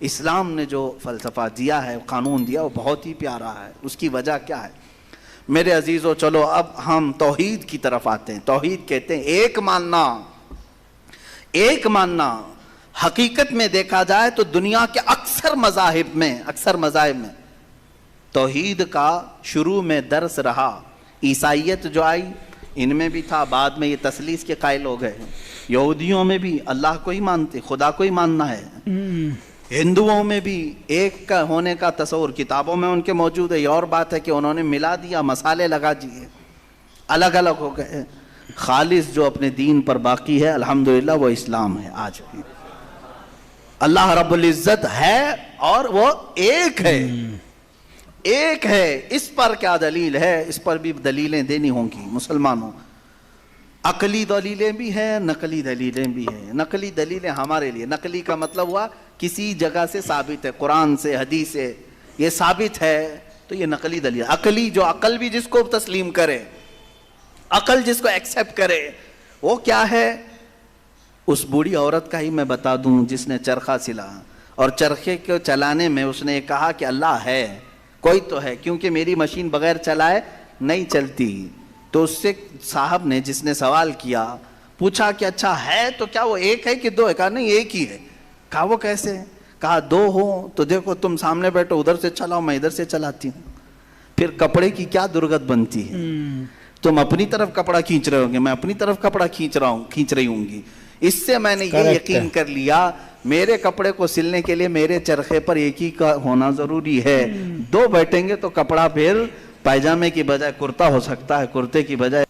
اسلام نے جو فلسفہ دیا ہے، قانون دیا، وہ بہت ہی پیارا ہے. اس کی وجہ کیا ہے میرے عزیزو؟ چلو اب ہم توحید کی طرف آتے ہیں. توحید کہتے ہیں ایک ماننا. ایک ماننا حقیقت میں دیکھا جائے تو دنیا کے اکثر مذاہب میں توحید کا شروع میں درس رہا. عیسائیت جو آئی ان میں بھی تھا، بعد میں یہ تثلیث کے قائل ہو گئے. یہودیوں میں بھی اللہ کو ہی مانتے، خدا کو ہی ماننا ہے. ہندوؤں میں بھی ایک کا ہونے کا تصور کتابوں میں ان کے موجود ہے. یہ اور بات ہے کہ انہوں نے ملا دیا، مسالے لگا دیے، الگ الگ ہو گئے. خالص جو اپنے دین پر باقی ہے الحمدللہ وہ اسلام ہے. آج بھی اللہ رب العزت ہے اور وہ ایک ہے. ایک ہے. اس پر کیا دلیل ہے؟ اس پر بھی دلیلیں دینی ہوں گی مسلمانوں. عقلی دلیلیں بھی ہیں، نقلی دلیلیں بھی ہیں. نقلی دلیلیں ہمارے لیے، نقلی کا مطلب ہوا کسی جگہ سے ثابت ہے، قرآن سے، حدیث سے یہ ثابت ہے تو یہ نقلی دلیل. عقلی جو عقل بھی جس کو تسلیم کرے، عقل جس کو ایکسیپٹ کرے، وہ کیا ہے؟ اس بوڑھی عورت کا ہی میں بتا دوں جس نے چرخہ سلا اور چرخے کو چلانے میں اس نے کہا کہ اللہ ہے، کوئی تو ہے، کیونکہ میری مشین بغیر چلائے نہیں چلتی. تو اس سے صاحب نے جس نے سوال کیا پوچھا کہ اچھا ہے تو کیا وہ ایک ہے کہ دو ہے؟ کہا نہیں ایک ہی ہے. کہا وہ کیسے؟ کہا دو ہو تو دیکھو تم سامنے بیٹھو، ادھر سے چلاؤ، میں ادھر سے چلاتی ہوں. پھر کپڑے کی کیا درگت بنتی ہے؟ تم اپنی طرف کپڑا کھینچ رہے ہوں گے، میں اپنی طرف کپڑا کھینچ رہی ہوں گی. اس سے میں نے یہ یقین کر لیا میرے کپڑے کو سلنے کے لیے میرے چرخے پر ایک ہی کا ہونا ضروری ہے. دو بیٹھیں گے تو کپڑا پھر پائجامے کی بجائے کرتا ہو سکتا ہے، کرتے کی بجائے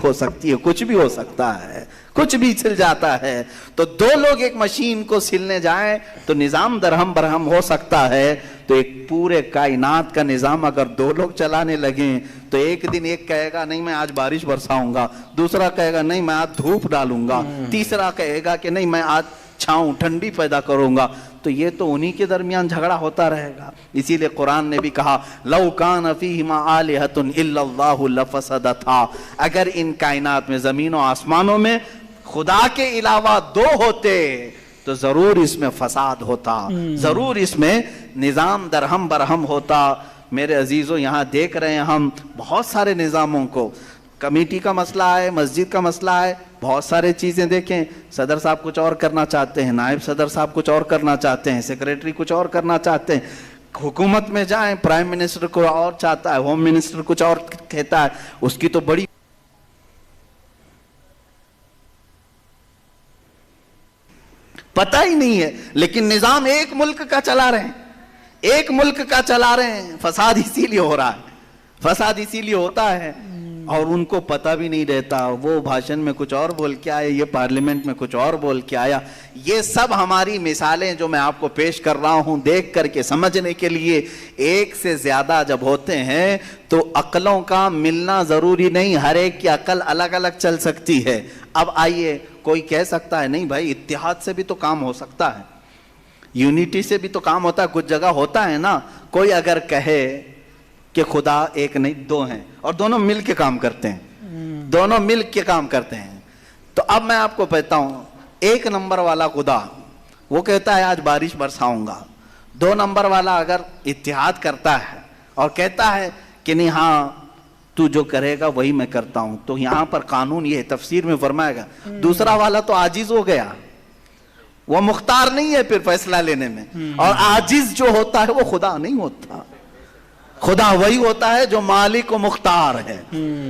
ہو سکتی ہے، کچھ بھی ہو سکتا ہے، کچھ بھی سل جاتا ہے. تو دو لوگ ایک مشین کو سلنے جائیں تو نظام درہم برہم ہو سکتا ہے. تو ایک پورے کائنات کا نظام اگر دو لوگ چلانے لگیں تو ایک دن ایک کہے گا نہیں میں آج بارش برساؤں گا، دوسرا کہے گا نہیں میں آج دھوپ ڈالوں گا، تیسرا کہے گا کہ نہیں میں آج چھاؤں ٹھنڈی پیدا کروں گا. تو یہ تو انہی کے درمیان جھگڑا ہوتا رہے گا. اسی لیے قرآن نے بھی کہا لو کان فیہما آلہۃ الا اللہ لفسدتا، اگر ان کائنات میں زمین و آسمانوں میں خدا کے علاوہ دو ہوتے تو ضرور اس میں فساد ہوتا، ضرور اس میں نظام درہم برہم ہوتا. میرے عزیزوں یہاں دیکھ رہے ہیں ہم بہت سارے نظاموں کو، کمیٹی کا مسئلہ ہے، مسجد کا مسئلہ ہے، بہت سارے چیزیں دیکھیں. صدر صاحب کچھ اور کرنا چاہتے ہیں، نائب صدر صاحب کچھ اور کرنا چاہتے ہیں، سیکریٹری کچھ اور کرنا چاہتے ہیں. حکومت میں جائیں پرائم منسٹر کو اور چاہتا ہے، ہوم منسٹر کچھ اور کہتا ہے، اس کی تو بڑی پتہ ہی نہیں ہے. لیکن نظام ایک ملک کا چلا رہے ہیں، ایک ملک کا چلا رہے ہیں. فساد اسی لیے ہو رہا ہے، فساد اسی لیے ہوتا ہے اور ان کو پتہ بھی نہیں رہتا. وہ بھاشن میں کچھ اور بول کے آئے، یہ پارلیمنٹ میں کچھ اور بول کے آیا. یہ سب ہماری مثالیں جو میں آپ کو پیش کر رہا ہوں دیکھ کر کے سمجھنے کے لیے. ایک سے زیادہ جب ہوتے ہیں تو عقلوں کا ملنا ضروری نہیں، ہر ایک کی عقل الگ الگ چل سکتی ہے. اب آئیے کوئی کہہ سکتا ہے نہیں بھائی اتحاد سے بھی تو کام ہو سکتا ہے، یونٹی سے بھی تو کام ہوتا ہے، کچھ جگہ ہوتا ہے نا. کوئی اگر کہے کہ خدا ایک نہیں دو ہیں اور دونوں مل کے کام کرتے ہیں، دونوں مل کے کام کرتے ہیں، تو اب میں آپ کو کہتا ہوں ایک نمبر والا خدا وہ کہتا ہے آج بارش برساؤں گا. 2 نمبر والا اگر اتحاد کرتا ہے اور کہتا ہے کہ نہیں ہاں تو جو کرے گا وہی میں کرتا ہوں، تو یہاں پر قانون یہ تفسیر میں فرمائے گا دوسرا والا تو عاجز ہو گیا، وہ مختار نہیں ہے پھر فیصلہ لینے میں. اور عاجز جو ہوتا ہے وہ خدا نہیں ہوتا. خدا وہی ہوتا ہے جو مالک و مختار ہے،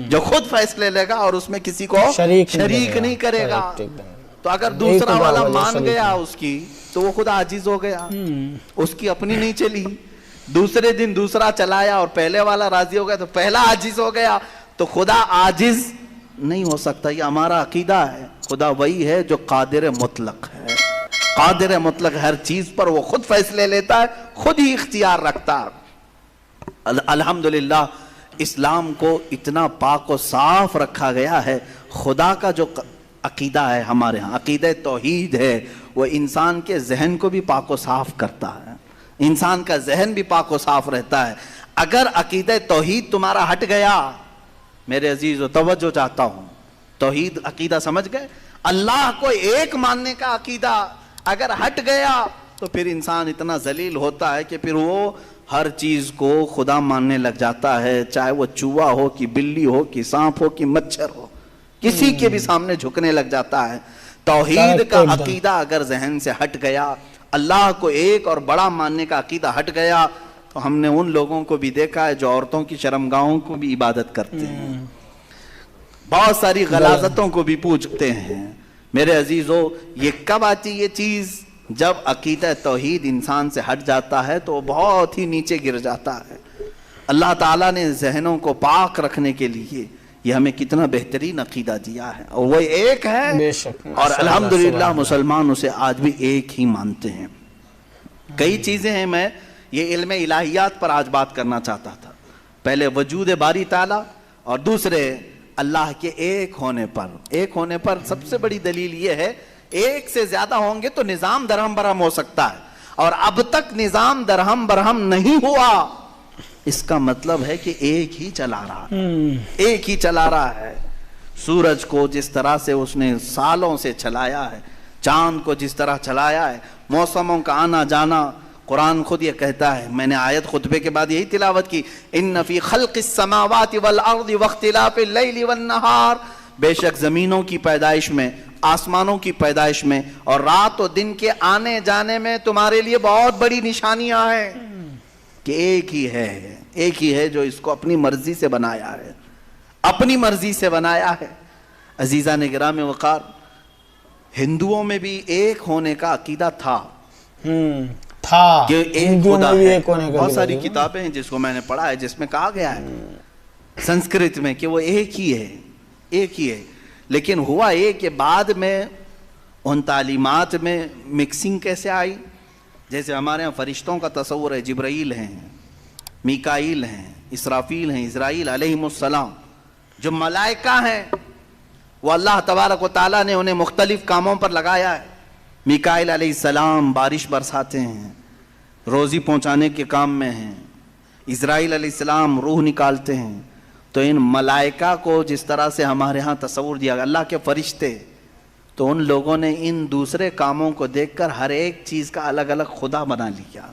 جو خود فیصلے لے گا اور اس میں کسی کو شریک نہیں کرے گا. تو اگر دوسرا والا مان گیا اس کی تو وہ خدا عاجز ہو گیا، اس کی اپنی نہیں چلی. دوسرے دن دوسرا چلایا اور پہلے والا راضی ہو گیا تو پہلا عاجز ہو گیا. تو خدا عاجز نہیں ہو سکتا، یہ ہمارا عقیدہ ہے. خدا وہی ہے جو قادر مطلق ہے، قادر مطلق ہر چیز پر وہ خود فیصلے لیتا ہے، خود ہی اختیار رکھتا ہے. الحمدللہ اسلام کو اتنا پاک و صاف رکھا گیا ہے. خدا کا جو عقیدہ ہے ہمارے ہاں، عقیدہ توحید ہے، وہ انسان کے ذہن کو بھی پاک و صاف کرتا ہے، انسان کا ذہن بھی پاک و صاف رہتا ہے. اگر عقیدہ توحید تمہارا ہٹ گیا، میرے عزیزو توجہ چاہتا ہوں، توحید عقیدہ سمجھ گئے، اللہ کو ایک ماننے کا عقیدہ اگر ہٹ گیا تو پھر انسان اتنا ذلیل ہوتا ہے کہ پھر وہ ہر چیز کو خدا ماننے لگ جاتا ہے، چاہے وہ چوہا ہو کہ بلی ہو کہ سانپ ہو کہ مچھر ہو، کسی کے بھی سامنے جھکنے لگ جاتا ہے۔ توحید کا عقیدہ اگر ذہن سے ہٹ گیا، اللہ کو ایک اور بڑا ماننے کا عقیدہ ہٹ گیا، تو ہم نے ان لوگوں کو بھی دیکھا ہے جو عورتوں کی شرمگاہوں کو بھی عبادت کرتے ہیں، بہت ساری غلاظتوں کو بھی پوجتے ہیں۔ میرے عزیزو، یہ کب آتی یہ چیز؟ جب عقیدہ توحید انسان سے ہٹ جاتا ہے تو وہ بہت ہی نیچے گر جاتا ہے۔ اللہ تعالیٰ نے ذہنوں کو پاک رکھنے کے لیے یہ ہمیں کتنا بہترین عقیدہ دیا ہے، اور وہ ایک ہے، بے شک، اور الحمدللہ مسلمان اسے آج بھی ایک ہی مانتے ہیں۔ کئی چیزیں ہیں، میں یہ علم الہیات پر آج بات کرنا چاہتا تھا۔ پہلے وجود باری تعالیٰ، اور دوسرے اللہ کے ایک ہونے پر سب سے بڑی دلیل یہ ہے، ایک سے زیادہ ہوں گے تو نظام درہم برہم ہو سکتا ہے، اور اب تک نظام درہم برہم نہیں ہوا، اس کا مطلب ہے کہ ایک ہی چلا رہا ہے۔ سورج کو جس طرح سے اس نے سالوں سے چلایا ہے، چاند کو جس طرح چلایا ہے، موسموں کا آنا جانا، قرآن خود یہ کہتا ہے، میں نے آیت خطبے کے بعد یہی تلاوت کی، ان فی خلق السماوات والارض واختلاف اللیل والنہار، بے شک زمینوں کی پیدائش میں، آسمانوں کی پیدائش میں، اور رات و دن کے آنے جانے میں تمہارے لیے بہت بڑی نشانیاں ہیں، کہ ایک ہی ہے جو اس کو اپنی مرضی سے بنایا ہے۔ عزیزان گرامی وقار، ہندوؤں میں بھی ایک ہونے کا عقیدہ تھا کہ ایک خدا ہے۔ بہت ساری کتابیں ہیں جس کو میں نے پڑھا ہے، جس میں کہا گیا ہے سنسکرت میں کہ وہ ایک ہی ہے، لیکن ہوا یہ کہ بعد میں ان تعلیمات میں مکسنگ کیسے آئی؟ جیسے ہمارے ہاں فرشتوں کا تصور ہے، جبرائیل ہیں، میکائیل ہیں، اسرافیل ہیں، اسرائیل علیہم السلام، جو ملائکہ ہیں، وہ اللہ تبارک و تعالیٰ نے انہیں مختلف کاموں پر لگایا ہے۔ میکائیل علیہ السلام بارش برساتے ہیں، روزی پہنچانے کے کام میں ہیں، اسرائیل علیہ السلام روح نکالتے ہیں۔ تو ان ملائکہ کو جس طرح سے ہمارے ہاں تصور دیا گیا، اللہ کے فرشتے، تو ان لوگوں نے ان دوسرے کاموں کو دیکھ کر ہر ایک چیز کا الگ الگ خدا بنا لیا۔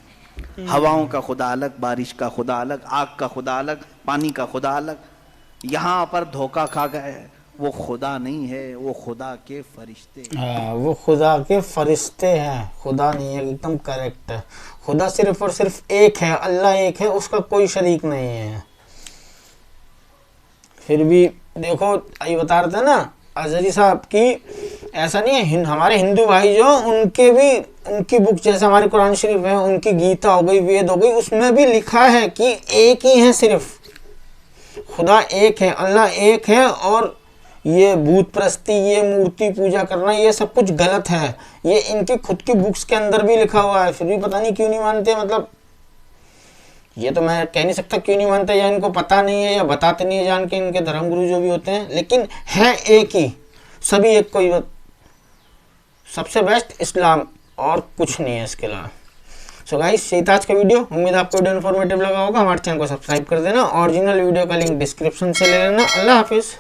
ہواؤں کا خدا الگ، بارش کا خدا الگ، آگ کا خدا الگ، پانی کا خدا الگ۔ یہاں پر دھوکہ کھا گئے، وہ خدا نہیں ہے، وہ خدا کے فرشتے ہیں۔ وہ خدا کے فرشتے ہیں، خدا نہیں ہے، ایک دم کریکٹ ہے۔ خدا صرف اور صرف ایک ہے، اللہ ایک ہے، اس کا کوئی شریک نہیں ہے۔ پھر بھی دیکھو، یہ بتا رہے تھے نا اظہری صاحب کی، ایسا نہیں ہے، ہمارے ہندو بھائی جو ان کے بھی ان کی بک، جیسے ہمارے قرآن شریف ہے، ان کی گیتا ہو گئی، وید ہو گئی، اس میں بھی لکھا ہے کہ ایک ہی ہے، صرف خدا ایک ہے، اللہ ایک ہے، اور یہ بھوت پرستی، یہ مورتی پوجا کرنا، یہ سب کچھ غلط ہے۔ یہ ان کی خود کی بکس کے اندر بھی لکھا ہوا ہے، پھر بھی پتہ نہیں کیوں نہیں مانتے۔ مطلب یہ تو میں کہہ نہیں سکتا کیوں نہیں مانتے، یا ان کو پتہ نہیں ہے، یا بتاتے نہیں ہے جان کے ان کے دھرم گرو جو بھی ہوتے ہیں، لیکن ہے ایک ہی، سبھی ایک کوئی، سب سے بیسٹ اسلام، اور کچھ نہیں ہے اس کے علاوہ۔ سو گائز، یہ تھا آج کا ویڈیو، امید آپ کو ویڈیو انفارمیٹیو لگا ہوگا۔ ہمارے چینل کو سبسکرائب کر دینا، اوریجنل ویڈیو کا لنک ڈسکرپشن سے لے لینا۔ اللہ حافظ۔